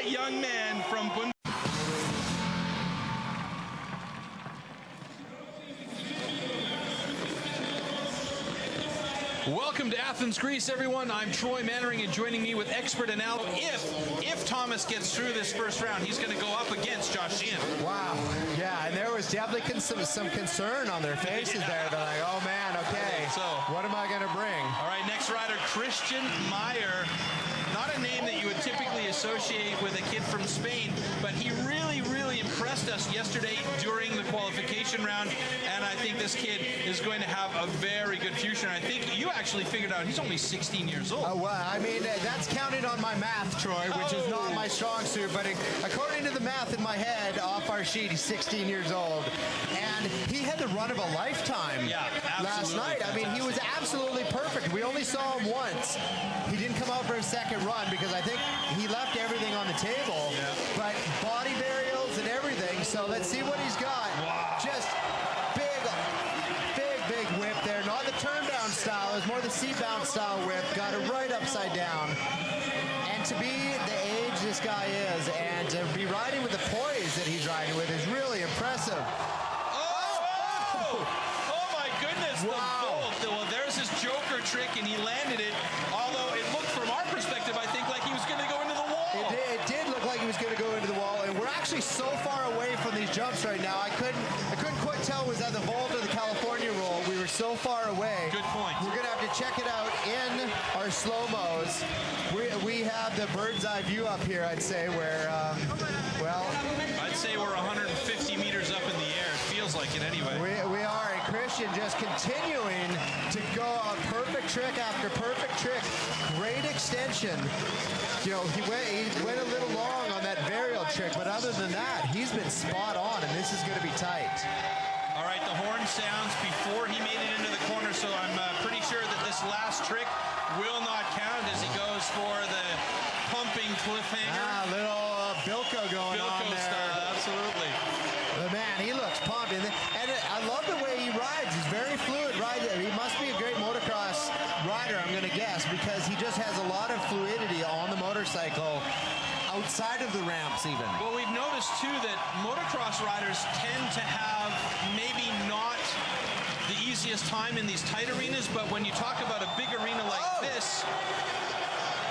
young man from Bund. Welcome to Athens, Greece, everyone. I'm Troy Mannering, and joining me with expert analysis. If Thomas gets through this first round, he's going to go up against Josh Sheehan. Wow. Yeah, and there was definitely some concern on their faces there. They're like, oh man, okay, So what am I going to bring? All right, next rider, Crhistian Meyer. Not a name that you would typically associate with a kid from Spain, but he really impressed us yesterday during the qualification round, and I think this kid is going to have a very good future. And I think you actually figured out he's only 16 years old. Well, I mean, that's counted on my math, Troy, which is not my strong suit, but according to the math in my head off our sheet, he's 16 years old, and he had the run of a lifetime last night. I mean, he was absolutely perfect. We only saw him once. He didn't come out for a second run because I think he left everything on the table, but body burials and everything. So let's see what he's got. Wow. Just big whip there. Not the turn down style. It was more the seat bounce style whip. Got it right upside down. And to be the age this guy is, and to be riding with the poise that he's riding with is really impressive. Oh my goodness, wow. The volt. Well, there's his Joker trick, and he landed it, although it looked from our perspective, I think, like he was going to go into the wall. It did look like he was going to go into the wall, and we're actually so far away from these jumps right now. I couldn't quite tell was that the vault or the California roll. We were so far away. Good point. We're going to have to check it out in our slow-mos. We have the bird's eye view up here, I'd say, where, well... I'd say we're 150 meters up in the air. It feels like it anyway. We are, and Crhistian just continuing to go a perfect trick after perfect trick. Great extension. You know, he went a little long on that varial trick, but other than that, he's been spot on, and this is going to be tight. All right, the horn sounds before he made it into the corner, so I'm pretty sure that this last trick will not count as he goes for the pumping cliffhanger. Little Bilko going on there. Style, absolutely. But man, he looks pumped, and I love the way he rides. He's very fluid rider. He must be a great motocross rider, I'm going to guess, because he just has a lot of fluidity on the motorcycle. Outside of the ramps even. Well, we've noticed too that motocross riders tend to have maybe not the easiest time in these tight arenas, but when you talk about a big arena like this,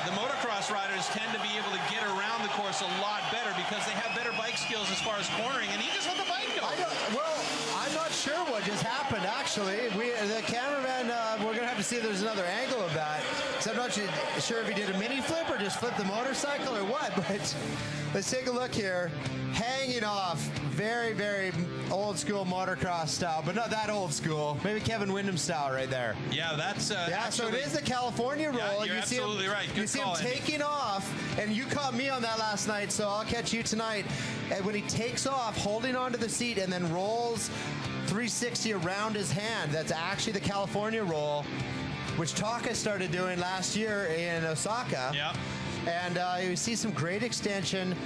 the motocross riders tend to be able to get around the course a lot better because they have better bike skills as far as cornering, and he just let the bike go. I'm not sure what just happened, actually. The cameraman, we're going to have to see if there's another angle of that. So I'm not sure if he did a mini flip or just flipped the motorcycle or what, but let's take a look here. Hanging off, very old school motocross style, but not that old school. Maybe Kevin Windham style right there. Yeah, that's so it is the California roll. Yeah, you're absolutely right. Good you see call, him taking off, and you caught me on that last night, so I'll catch you tonight. And when he takes off, holding onto the seat, and then rolls 360 around his hand, that's actually the California roll, which Taka started doing last year in Osaka. Yeah. And you see some great extension.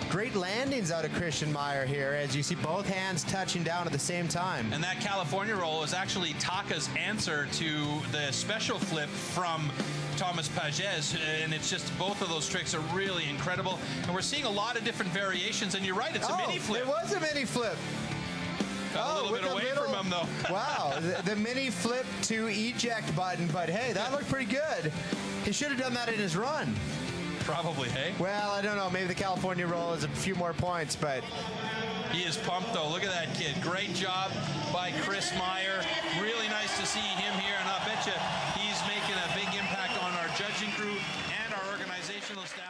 Great landings out of Crhistian Meyer here, as you see both hands touching down at the same time. And that California roll is actually Taka's answer to the special flip from Thomas Pages, and it's just both of those tricks are really incredible. And we're seeing a lot of different variations, and you're right, it's a mini flip. It was a mini flip. Got a little bit away from him, though. Wow, the mini flip to eject button, but hey, that looked pretty good. He should have done that in his run. Probably, hey? Well, I don't know. Maybe the California roll is a few more points, but... He is pumped, though. Look at that kid. Great job by Chris Meyer. Really nice to see him here, and I bet you he's making a big impact on our judging crew and our organizational staff.